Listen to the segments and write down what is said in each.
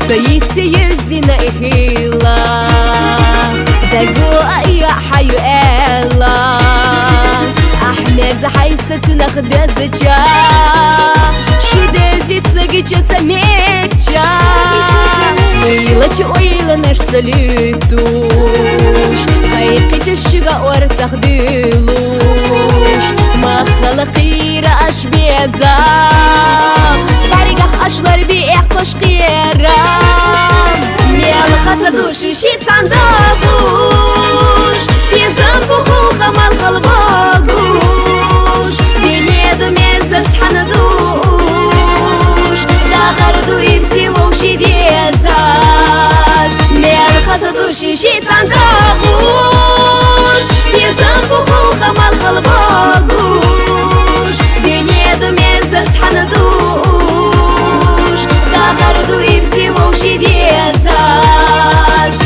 سيتي يزينا إهيلا دقوا أي حيو إلا أحنا زحيستنا خدزجا شو دزي تساقيجا تميجا ويلا ناش تليدوش هايقيجا الشقا ورتاخديلوش ما خلقي رأش بيزام طريقة أشلر بيق قشقيرام ميال خسدوش شي تاندابوش بيزام بخوخة مال خلباقوش بينيدو ميرزن تحندوش دا غردو إبسي ووشي ديزاش ميال خسدوش شي تاندابوش بيزام بخوخة مال خلباقوش بينيدو ميرزن تحندوش دا غردو إبسي ووشي ديزاش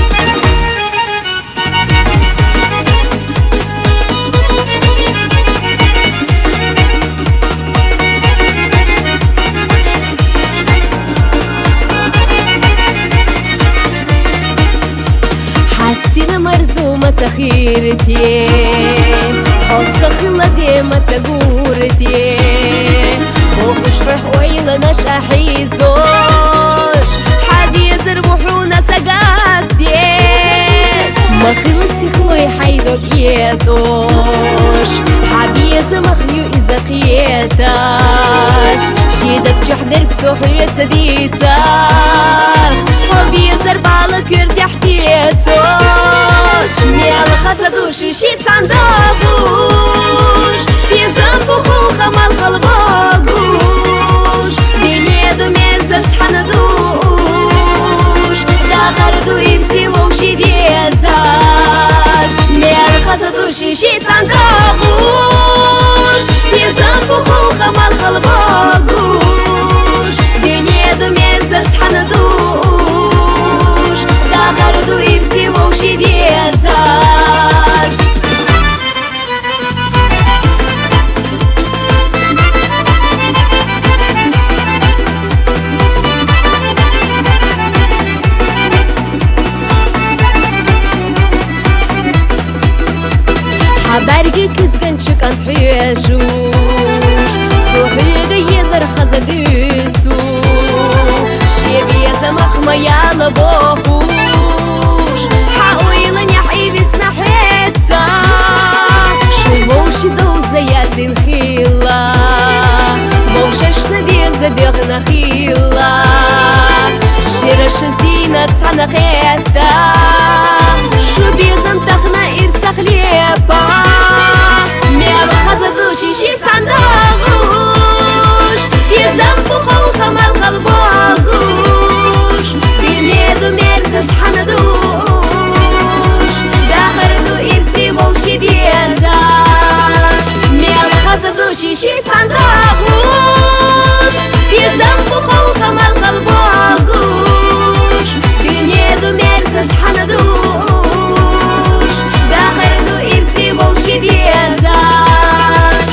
حسينا مرزومة تخيرتي أوصخ ديما تقورتي وخش فرح ويلا نش أحيزوش حابي يزربوحونا سقاديش ما خلصي خلوي حيدوك يدوش حابي يزمخليو إذا قيتاش شيدك جحدر بسوحي تديتار حابي يزربالك يردي حسيتوش ميال خسدوش شي تاندابوش بيزام بخوخة مال خلباقوش بينيدو ميرزن تحندوش دا غردو إبسي ووشي ديزاش ميال خسدوش شي تاندابوش بيزام بخوخة مال خلباقوش بينيدو ميرزن تحندوش دا غردو إبسي ووشي ديزاش حبارقي كزقن شكن حيشوش صوحي غيزر خزديتو شيبي يزمخ ما يالبوخوش حاويلا نحي بسنا حيتا شو موشي دوزة يازدين خيلا موششنا ديزة ديغنا خيلا شرش زينة تسعنا قيتا شو بيزن تخنا إرسخ ليبا ميال خزدوشي شي تانداغوش يزن بخوخة مال غلباغوش بينيدو ميرزن تحندوش داخردو إرسي ووشي ديزاش ميال خزدوشي شي تانداغوش يزن بخوخة مال غلباغوش بينيدو ميرزن تحندوش داخردو إرسي ووشي ديزاش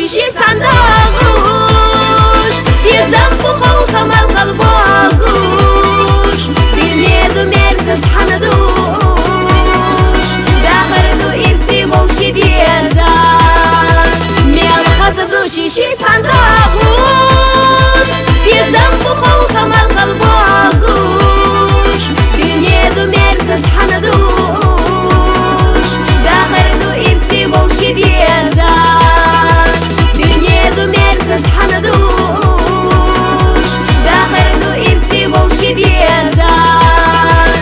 شي تانداغوش يزن بخوخة مال غلباغوش بينيدو ميرزن تحندوش داخردو إرسي ووشي ديزاش ميال خزدوشي شي تانداغوش يزن بخوخة مال غلباغوش بينيدو ميرزن تحندوش داخردو إرسي ووشي ديزاش دنيا ميرزن تحندوش داخردو إرسي ووشي ديزاش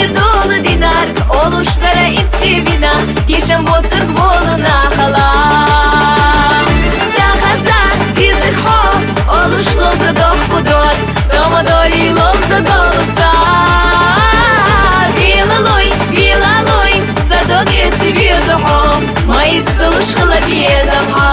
bir dolu dinar oluşlara ipsi bina Kişen bu Türk boluna hala Сахаза зизик хо олушло за дох подот Дома долі лов за долоса Вилалой, садок еці відохо Мої столиш хлопі замха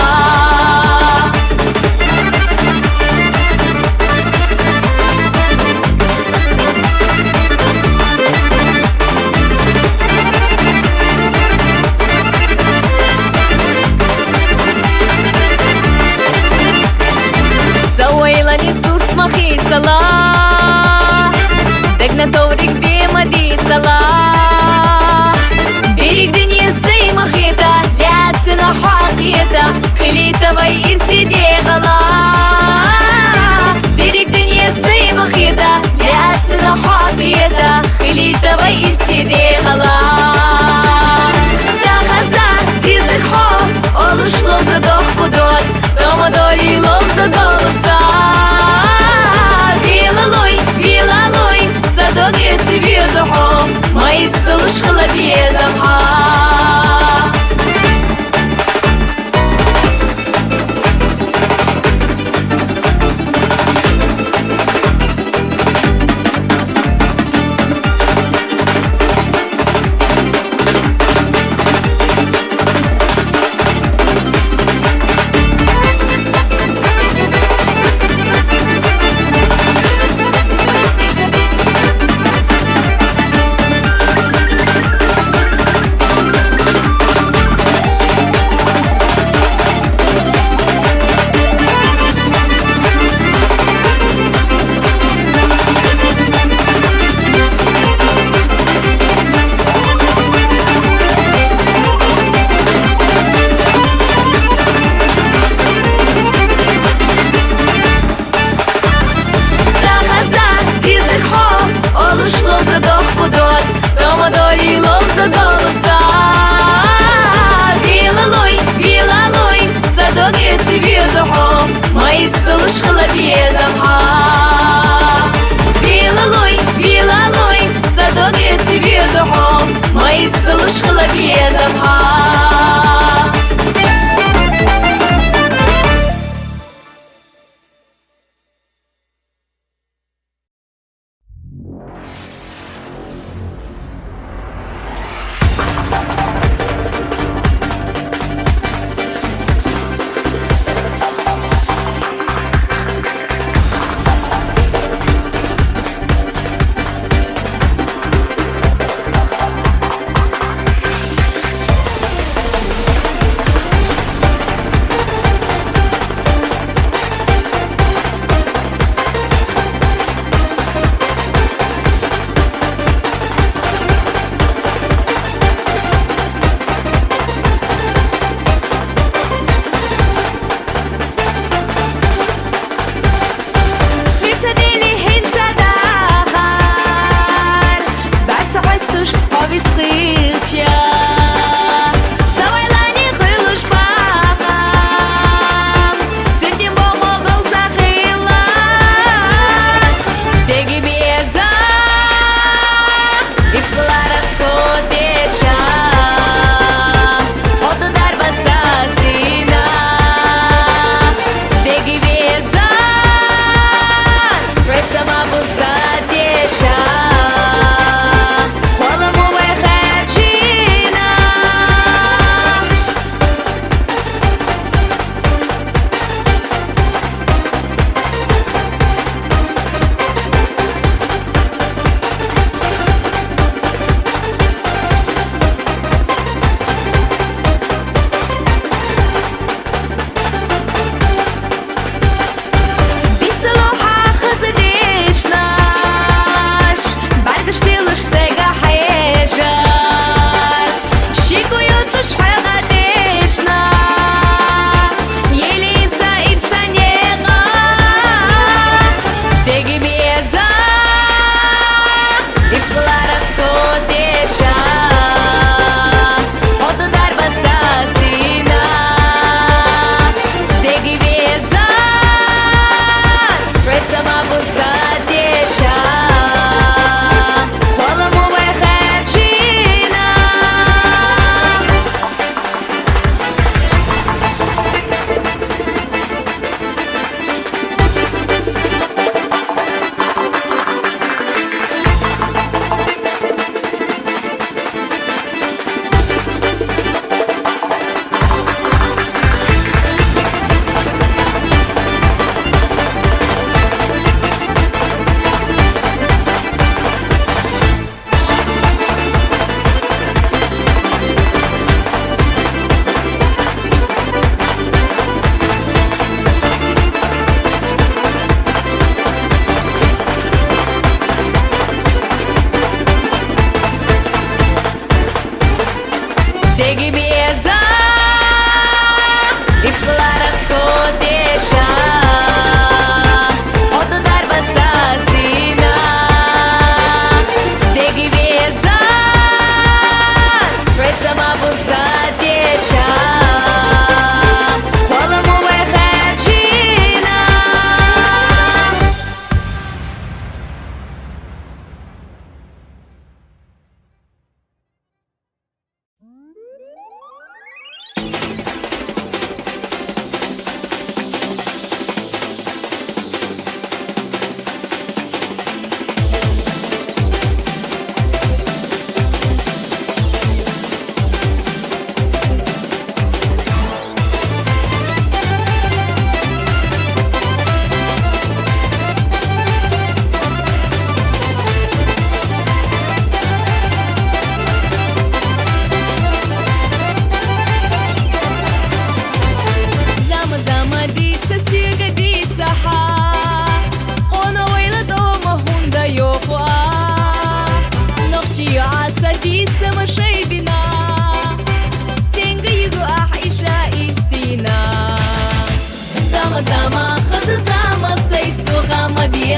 Сауейлани сурт махи цала Дек на товрик бима ди цала Берег днесы махита Ляцина хакита Хилита вай ирсиде гала Берег днесы махита Ляцина хакита Хилита вай ирсиде гала Сахаза зизик хо олушло за дох подот Дома долі лов за долоса Вилалой, садок еці відохо Мої столиш хлопі замха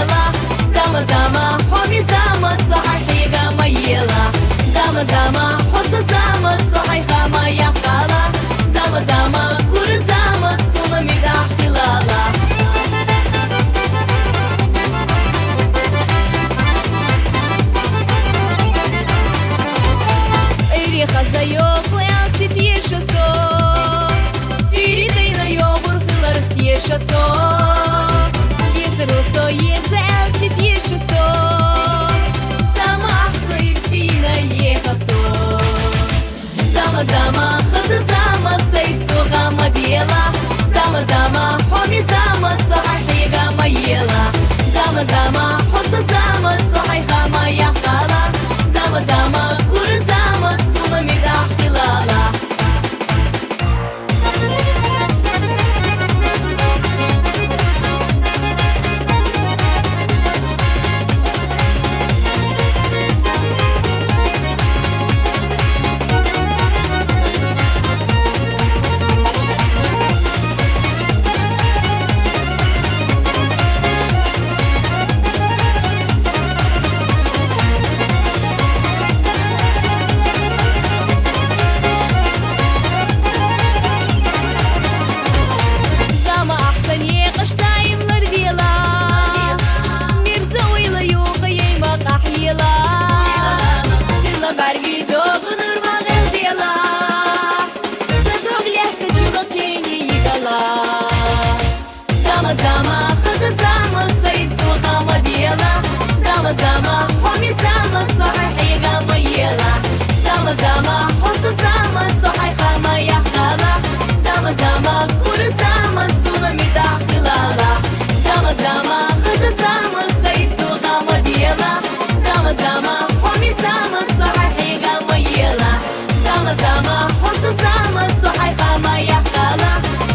ميلا زما زما حمي زما صحيحي غما يلا زما زما حس زما صحيحة ما يقالا زما زما كور زما سوما ميراح خلالا ايري خزايوك ويالتي تيشاسو سيري دينا يوبر خلر تيشاسو يزروسو يزالتي تيشاسو سما احسو يرسينا يخاسو زما زما خز زما سيستو غما بيلا زما زما حمي زما صحيحي غما يلا زما زما حس زما صحيحة ما يقالا زما زما كور زما سوما ميراح خلالا زما خز زما سيستو غما بيلا زما زما حمي زما صحيحي غما يلا زما زما حس زما صحيحة ما يقالا زما زما كور زما سوما ميراح خلالا زما زما خز زما سيستو غما بيلا زما زما حمي زما صحيحي غما يلا زما زما حس زما صحيحة ما يقالا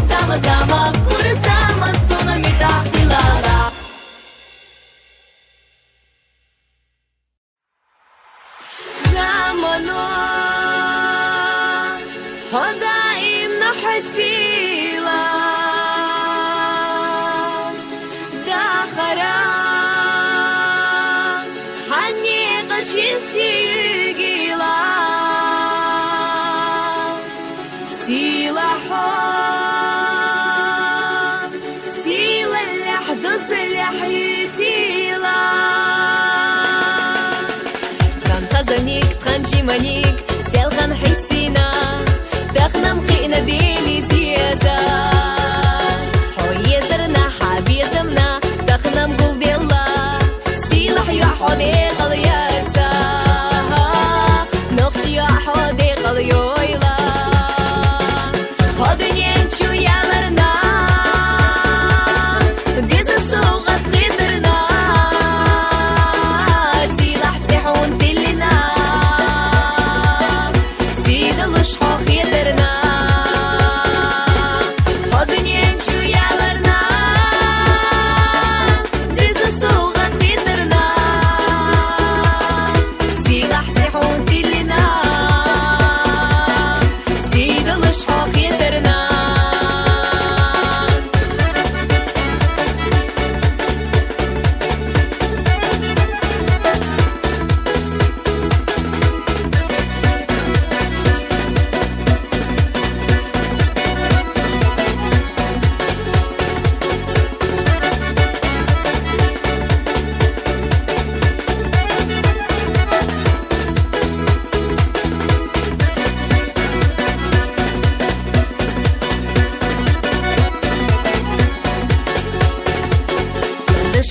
زما زما كور زما سوما ميراح خلالا زمانو هدايم نحسيلا داخرا حني قشير سيجيلا سيلا سيلا اللحظة اللحيتيلا خزانيك تخنشي مانيك سيلخن حسينا دخنم قينا ديلي سياسة حوية زرنا حابي زمنا دخنم قول ديلا سيلح يا حودي قليارتا نقشي يا حودي قليويلا حودنين شو يالرنا ديزا سوغة غيدرنا سيلح تحون دلنا سيدا لشحو خيدرنا حودنين شو يالرنا ديزا سوغة غيدرنا سيلح تحون دلنا سيدا لشحو خيدرنا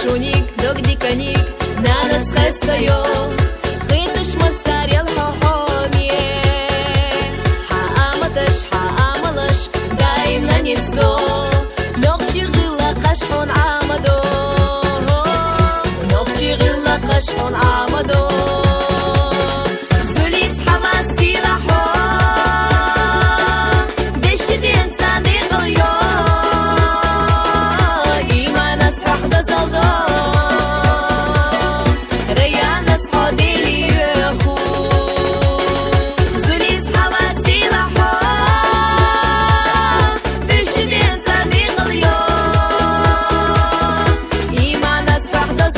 Шуник, дог диканик, на нас хастайо خيطش مسار الحوحومية حامتش حاملش دايما نسدو نقشي غلا قشحون عامدو نقشي غلا قشحون عامدو زوليس حماسي لحو دش دين صديق اليوم إيمان أسرح دزلدو ريان أسحو ديلي يخو زوليس حماسي لحو دش دين صديق اليوم إيمان أسرح دزلدو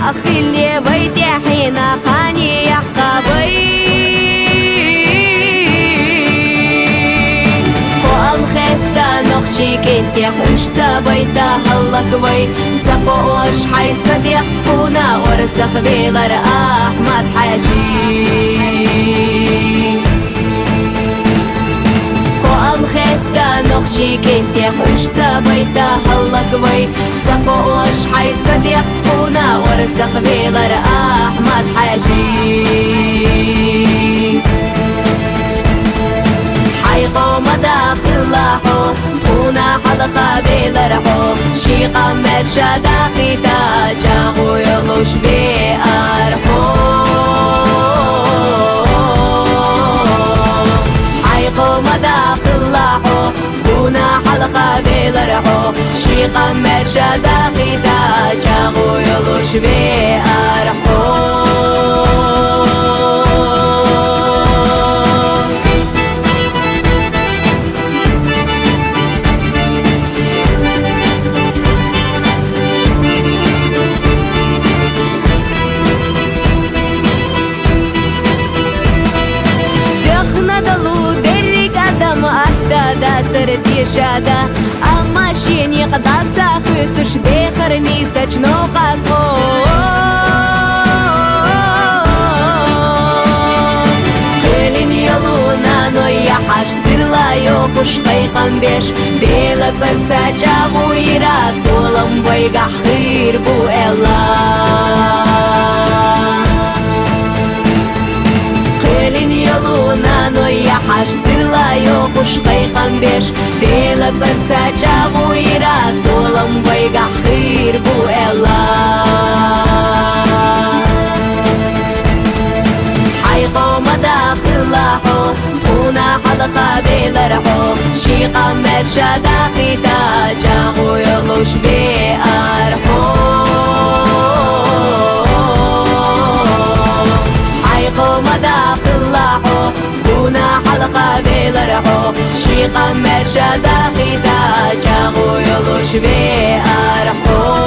أخي اللي بيتي حين خاني يحقبي نقشي كنت يخوش سابيتا هلك بي تسقوش حي صديق خونا ورتسخ بيلر أحمد حاجي قوام خيتا نقشي كنت يخوش سابيتا هلك بي تسقوش حي صديق خونا ورتسخ بيلر أحمد حاجي قوم داخل لاحو خونا حلقة بيلرحو شيقا مرشا داخيتا جاغو يلوش بيارحو حي قوم داخل لاحو خونا حلقة بيلرحو شيقا مرشا داخيتا جاغو يلوش بيارحو سرتي شادة أما شين يقدر تاخذش ديخرني سجنو قطو قلن يلونا نويا حاش سرلا يوقش قيقن بيش ديلا تنسى جاغو يراد طولم بيقع خير بو إلا قلن يلونا نويا حاش سرلا يوقش قيقن بيش ديلا تنسى جاغو يراد طولم بيقع خير بو إلا حي قوم داخل لاحو خونا حلقة بيلرحو شيقا مرشا داخيتا جاغو يلوش بيارحو حي قوم داخل لاحو خونا حلقة بيلرحو شيقا مرشا داخيتا جاغو يلوش بيارحو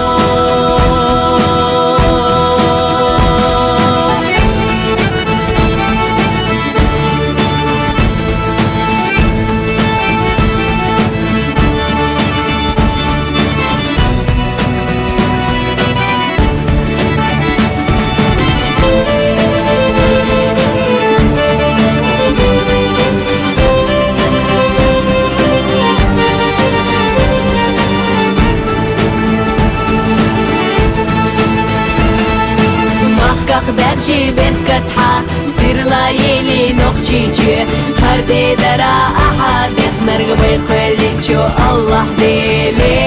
خدرجي بركتحا سير لايلي نقشيجي هردي درا أحد يخمر بيقليجو الله ديلي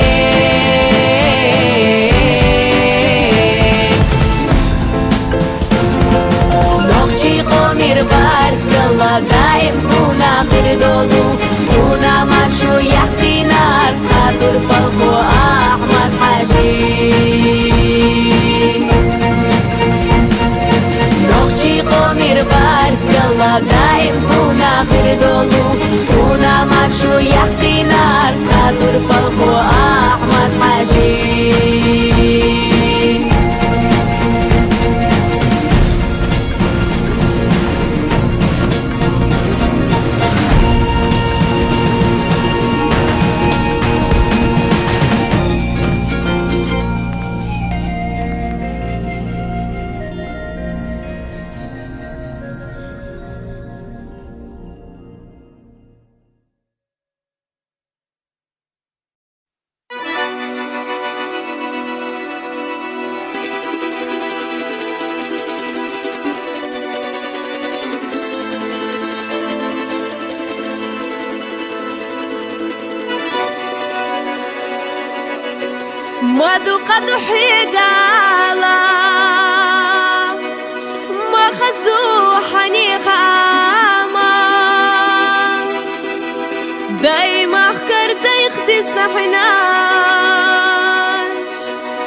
نقشي قومير بارك الله دايم خونا خردولو خونا مرشو يحكي نار خاطر بالخو أحمد حاجي نقشي قومير بارك الله دايم خونا خردولو خونا مرشو يحكي نار خاطر بالخو أحمد حاجي مدو قد حيقالا ما خزدو حنيخاما دايما خكر دايخ تسنحناش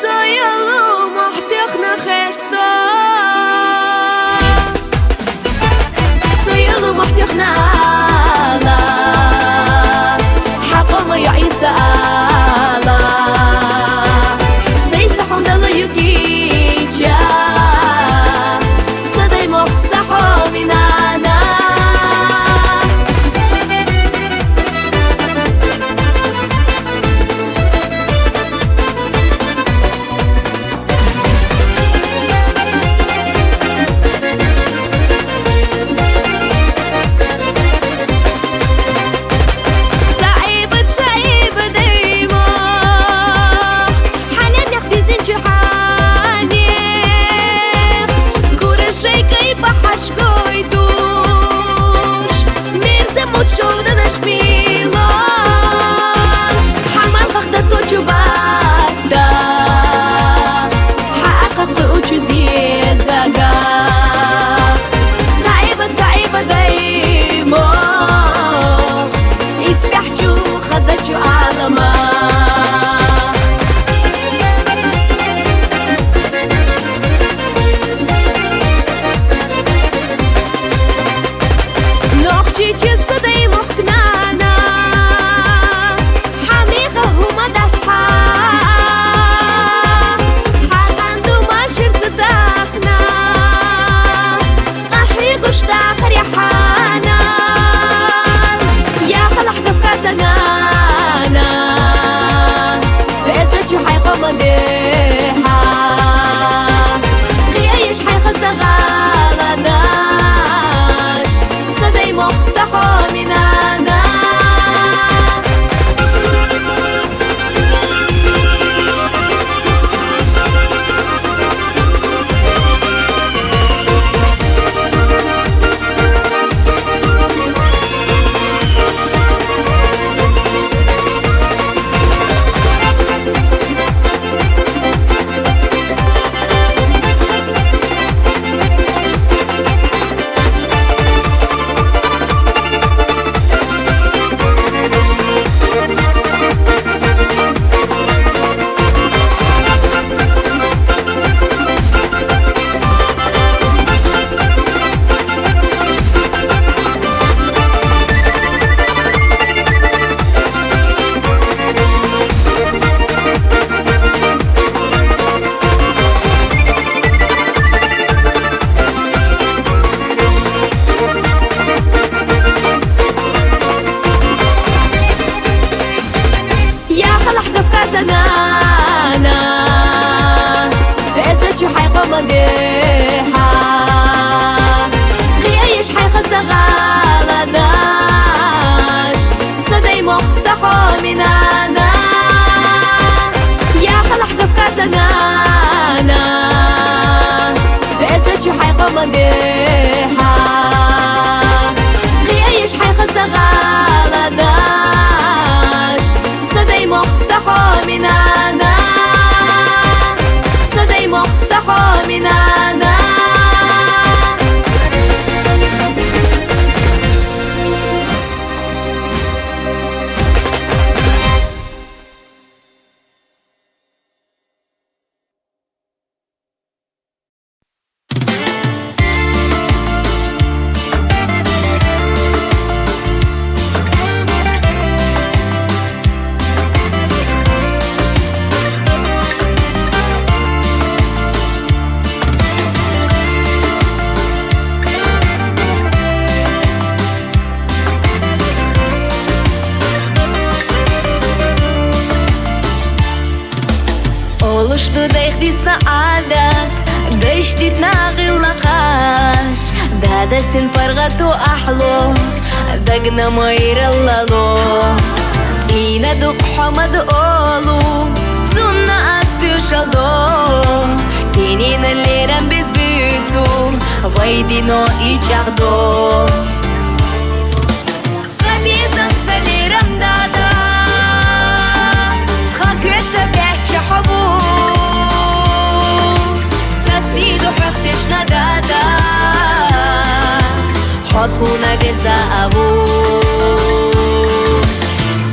سيالو محتخنا خستا سيالو محتخنا لا حقا ما يعيسى you ازدتشو حيقوم ديها خيش حيخس غالداش صدي مخصحو منانا يا خلح قفكا زنانا ازدتشو حيقوم ديها خيش حيخس غالداش صدي مخصحو منانا صدي مخصحو منانا Oluştu dehdisna adak Dıştit nağilla qaş Dadasin pargatu ahlo Dagna mayrallalo Tina duk hamad olu Sunna asti shaldo Tinina liran biz büyütsu Vaydino içaqdo Sabizam saliram dada Haketta behçe habu Sasidu haftش ندادا حد خونه بزا ابو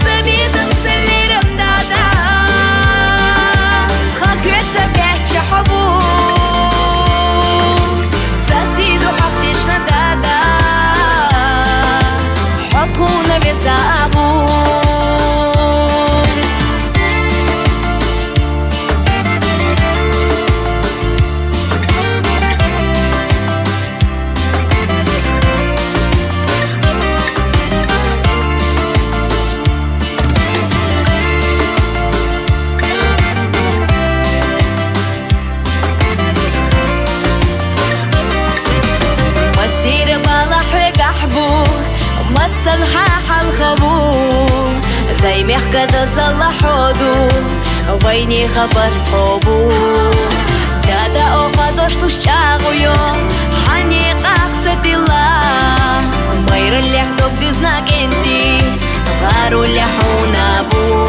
سبیدم سلیرم دادا خاکت بچه حبو ساسیدو حفتش ندادا حد خونه بزا ابو مسن حاح الخبور ذي محقد صلحودو ويني خبر حبو دادا اوقاتوش تشاغيو حني قاقصة الله مير اللي حدوك دزناك انتي غارو اللي حونابو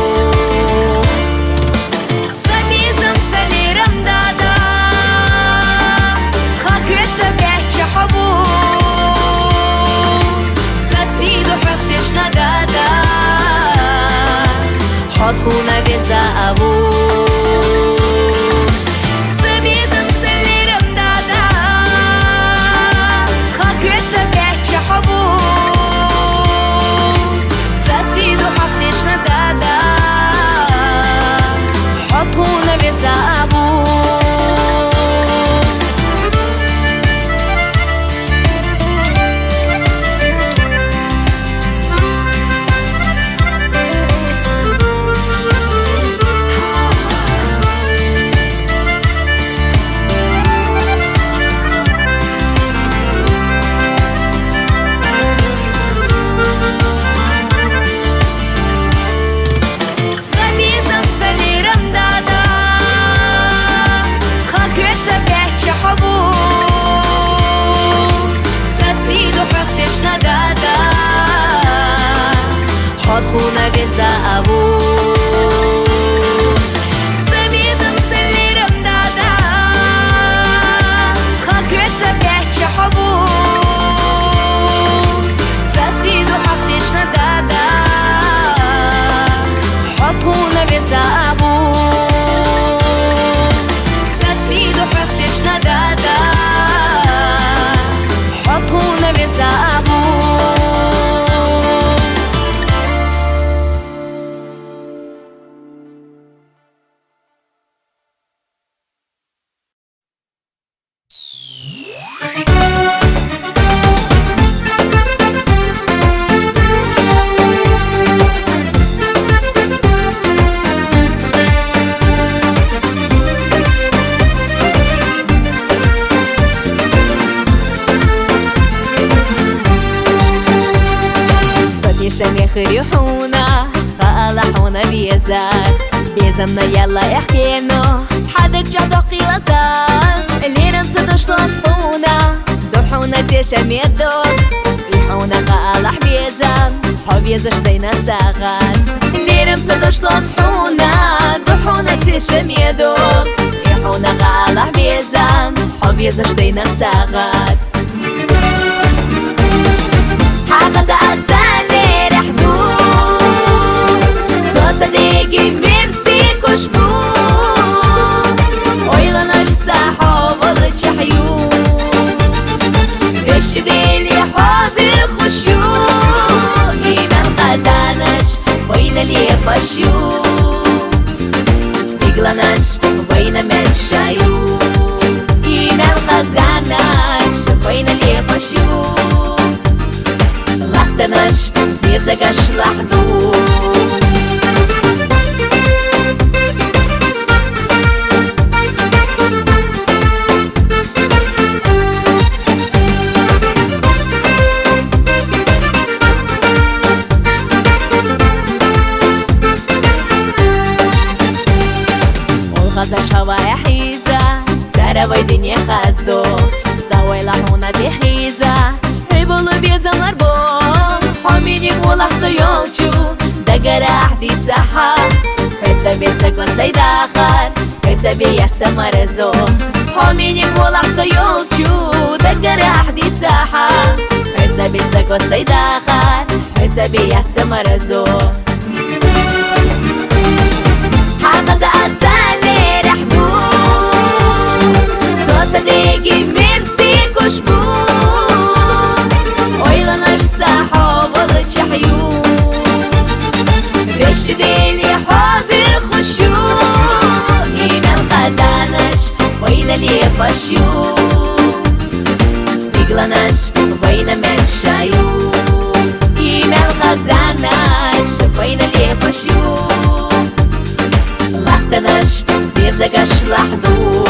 سبيزم سليرم دادا خاكت بيتش حبو سيدو حفتش ندادا حد خونه بزا ابو سبيدم سليرم دادا خاكت بيتش حبو سيدو حفتش ندادا حد خونه بزا ابو حد خونه بزا ابو سبيدم سليرم دادا خاكت بيتش حبو ساسيدو حفتش ندادا حد خونه بزا ابو ساسيدو حفتش ندادا حد خونه بزا ابو تشميخ ريحونا فألحونا بيزمنا يلا احكينا حدك جادوقي لساس اللي رمتدوش تصحونا دوحونا تشمي الدور ريحونا فألح بيزم شدينا ساغان اللي رمتدوش تصحونا دوحونا تشمي الدور ريحونا فألح بيزم شدينا ساغان حافظ أسالي رحدو صديقي بيمستيك وشبو ويلا ناش صاحب ولد شحيو الشديل حاضر خشيو إيمان قزانش وين اللي يفشيو ستيقلناش وين مشايو إيمان قزانش وين اللي يفشيو لحظناش سيسقش لحظو غزاش هواي حيزة ترى ويدني خازدو سوي لحونا دي حيزة هيبولو بيزا مربو حميني ولحظة يولشو دقر أحدي تسحا هيتا بيتك وسيد آخر هيتا بيحتا مرزو حميني ولحظة يولشو دقر أحدي تسحا هيتا بيتك وسيد آخر هيتا بيحتا مرزو حافظ أسالي رحدو صديقي بيمستيك وشبو ويلا ناش صاحب ولد شحيو الشديل حاضر خشيو إيمان قزانش وين اللي يفشيو ستيقلناش وين مشايو إيمان قزانش وين اللي يفشيو لحظناش سيسقش لحظو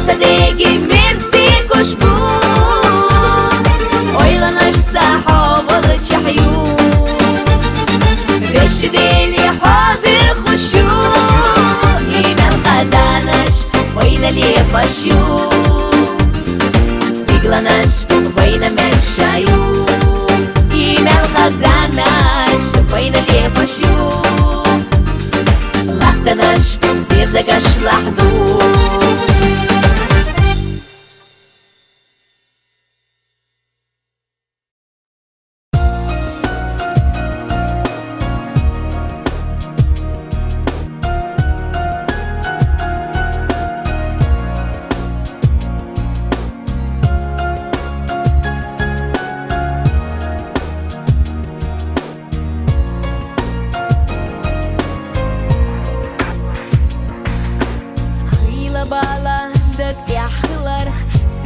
صديقي بيمستيك وشبو ويلا ناش صاحب ولد شحيو الشديل حاضر خشيو إيمان قزانش وين اللي يفشيو ستيقلناش وين مشايو إيمان قزانش وين اللي يفشيو لحظناش سيسقش لحظو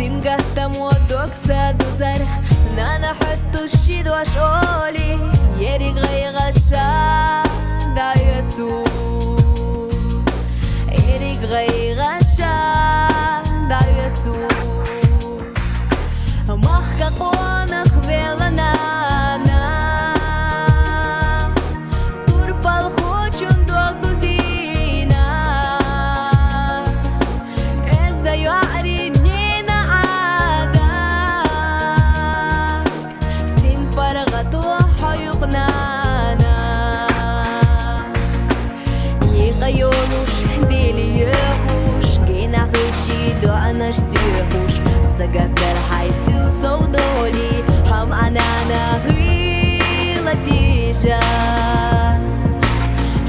Сингаттам одок саду зарх Нана хасту шиду ашоли Ерик гайгаша дайцу Ерик гайгаша дайцу Махка конах веланана Турпал хочун догузина Эзда юарин أنا شتيحوش سقدر حيصير صودولي هم أنا غيلة تيجاش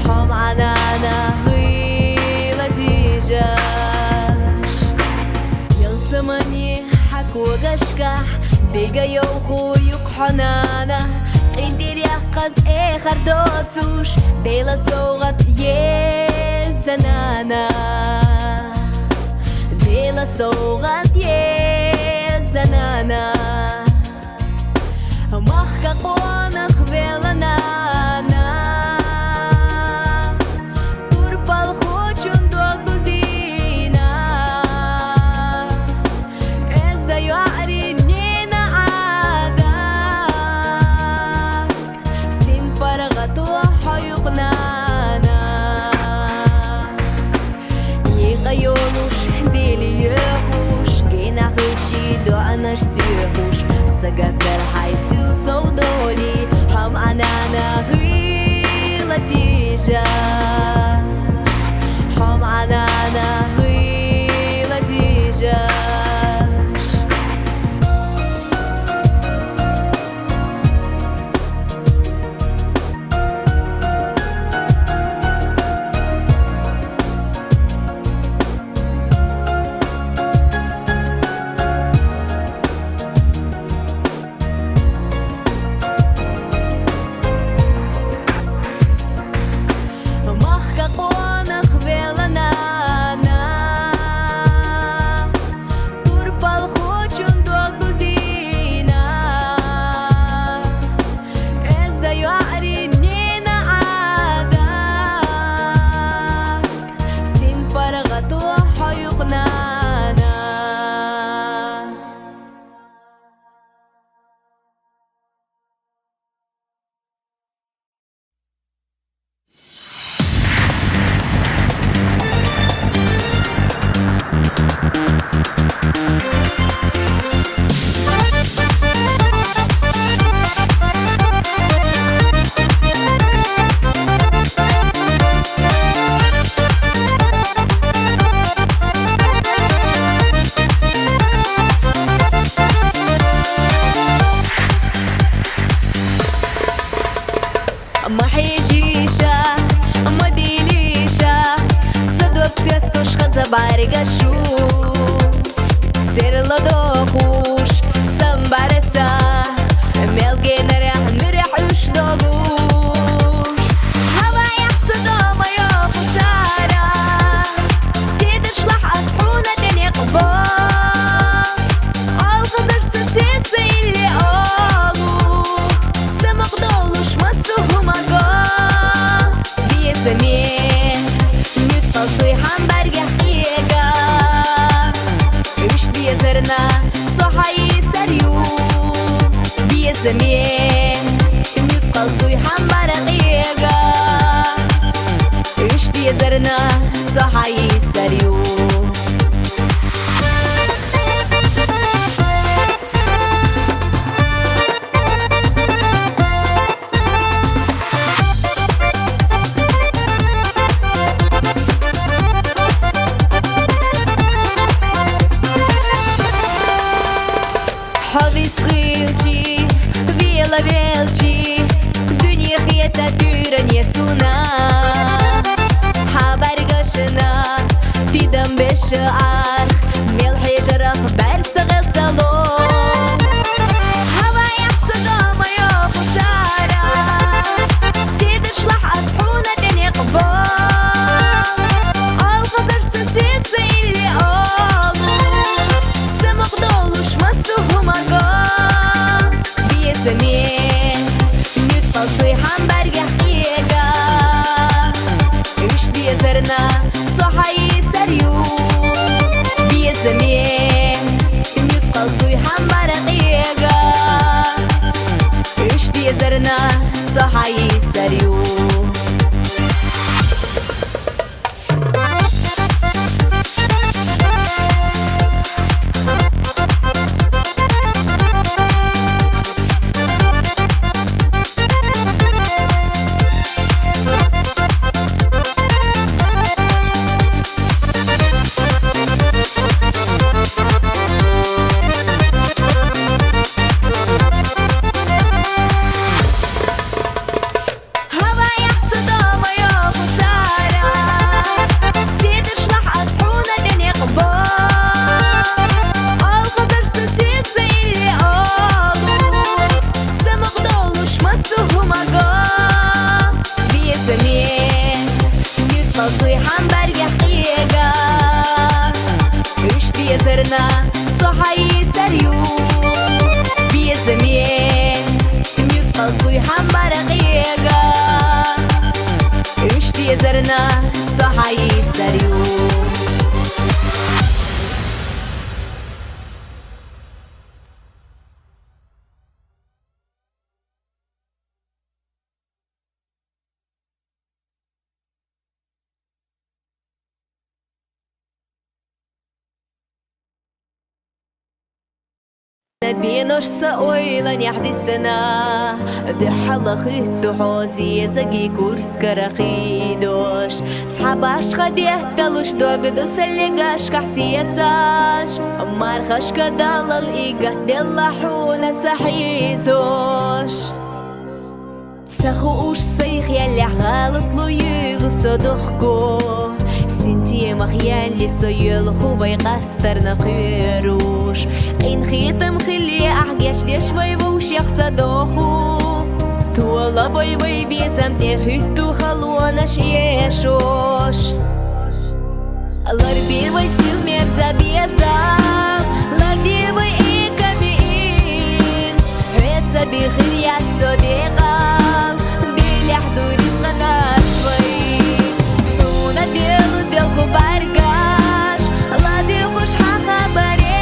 هم أنا غيلة تيجاش يلسمني حكو غشكح Biga yo khuyuk hanana Qindir yaqaz khardotsush Bela sogat ye zanana Bela sogat ye zanana Mahka qonaq velanana Turpal khochun doguzina Ezda yu'ari nina ada Sin paragatu hayuqnana Niqayolush deli yehush Gena khichi do anash sihush Сагатер хайсил соудоли Хам анана хила тижаш Хам анана хила тижаш ما حيجيشا ما ديليشا صدوق تيستوش خزا بارقشو سير لدوخوش سنبارسا ملقي نريح نريح وشدوغوش هوا يحصدو ما يوخو تارا سيدر شلح أصحونا دنيا قبار الخزر ستيت اللي أغو سمق دولوش مسوهم زمين نتقل صيحان برقح إيقا وش بيه زرنا صحي سريو بيه زمين نتقل صيحان برق إيقا وش بيه زرنا صحي سريو Велчи, дунья хета тюренье суна Хабар гашина, тидам бешар Мел хижарах барсагал салон Хава яхсада моё хутара Сидр шлах асхуна дени қбал Ал хазар сосица или алу Самак долуш масухум ага Бие زمين نتقل صيحان برقح إيقا وش بيه زرنا صحي سريو بيه زمين نتقل صيحان برق إيقا وش بيه زرنا صحي سريو هوا برگه قیگا اشتی زرنا صحایی سریو بی زمین میوت خلصوی هم برقیگا اشتی زرنا صحایی سریو دينوش سأويلا نحدي سنة دي حلقيتو حوزي زقي كورس كراخيدوش صحاباش خديه تلوش دوغدو سلقاش كحسيتاش مارخش كدال الإيقات دلحونا سحيزوش تسخوش سيخ يلي غلط لو يلو صدخكو سنتي مخيالي سيل خوبي قستر نقيروش قين خيتم خلي أحجاش ديش ويبوش يختصدوخو تولا باي باي بيزم تهيتو خلوناش يشوش الاربي باي سيل ميرزا بيزام لاردي باي إيكا بيرس هيتسا بيخليات صديقام ديلي حدوري تغناش باي حونا ديلو ديلخو بارقاش الله دي خوش حخبري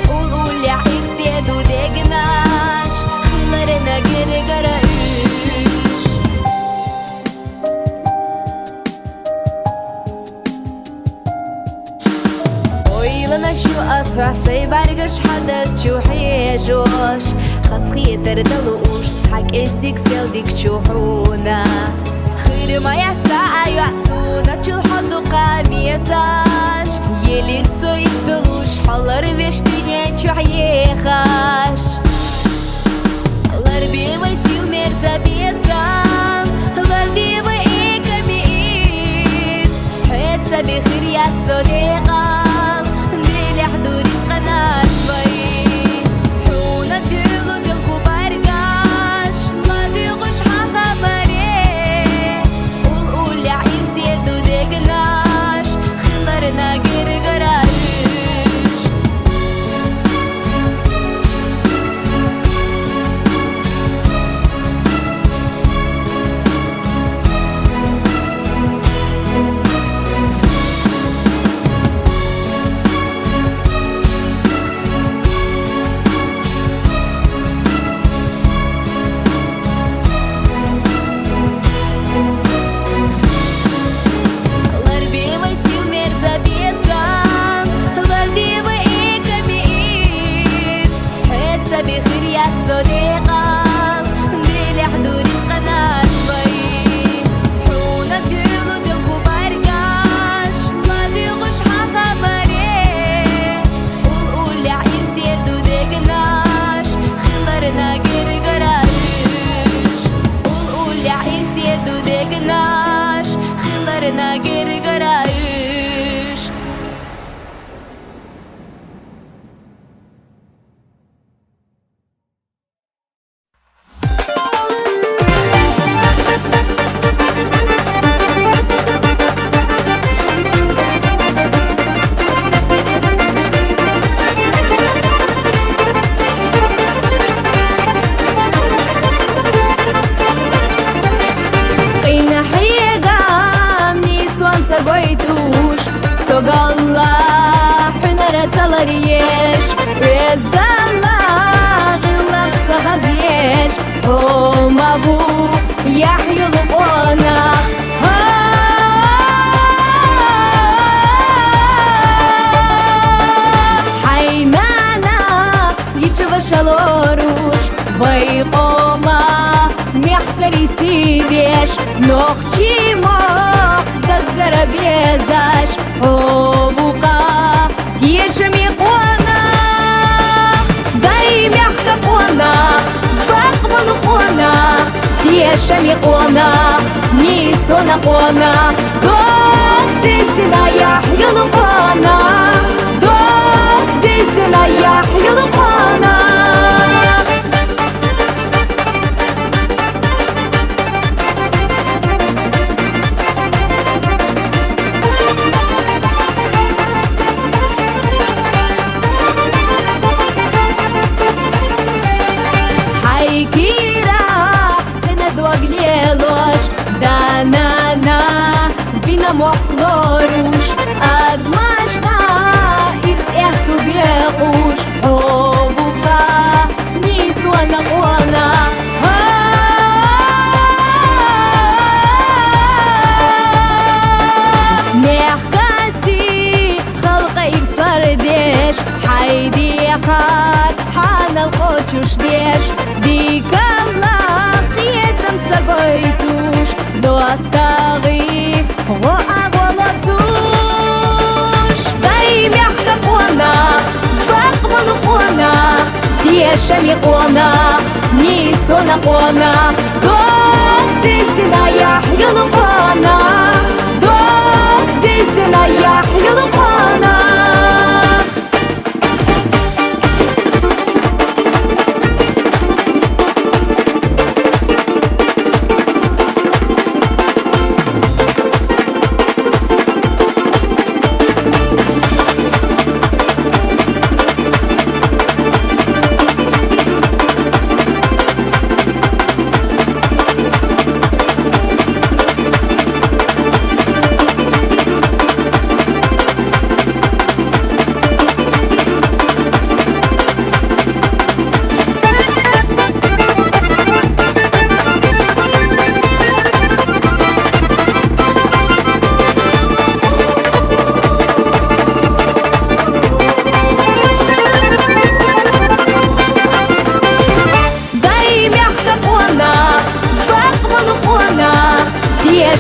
قولولي عيب سيدو ديقناش خلرنا قري قرأيش ويلنا شو أسرع سيبارقش حدا تشوحيجوش خاص خيتر دلوش صحك إسيك سيل ديك تشوحونا خير ما يتساعي يعسونا تشل حدو قاميزاش يلي تسو يزدلوش حلر فيش دنيا تشوحيخاش الاربي ويسيل ميرزا بيزام الاربي وإيكا ميز حيتسا بخير ياتسو ديقام ديلي حدوري تغناش باي حونا ديلو ديلخو بارقاش لا ديغوش حخبري قولولي عين سيدو ديقناش خلرنا قري قرايش بخيريات صديقة ديلي حدوري تغناش باي حونا ديلو ديلخو بارقاش لا ديغوش حخبري قولولي عين سيدو ديقناش خلرنا قري قرايش قولولي عين سيدو ديقناش خلرنا قري قرايش قويتوش استقلا حنرة تلريش ويزدلا غلط سخزيش هم أبو يحيي لقونا حينانا يشوف شلوروش ويقوما محتري سيديش نوخشي موخ دقر بيزاش هوبوكا تيشمي قونا دايم يحكى قونا بقبل قونا تيشمي قونا نيسونا قونا دوك ديسنا يحيي لقونا دوك ديسنا يحيي لقونا محضروش أدمشنا إتسيحتو بيقوش حبوكا نسوانا قوانا ميحكاسي خلقي بصرديش حيدي خات حان القوتشوش ديش ديك الله قيتم تساقويتوش دو الطاغي هو أغلطوش دايم يحكى قوانا بقبل قوانا تيشمي قوانا نيسونا قوانا دوك تيسينا يحيلو قوانا دوك تيسينا يحيلو قوانا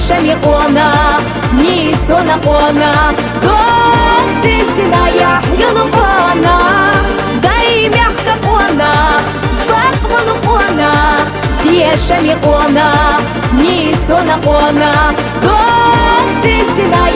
شمي قوانا نيسونا قوانا دوك تيسينا يحيلو قوانا دايم يحكى قوانا بقبل قوانا تيشمي قوانا نيسونا قوانا دوك تيسينا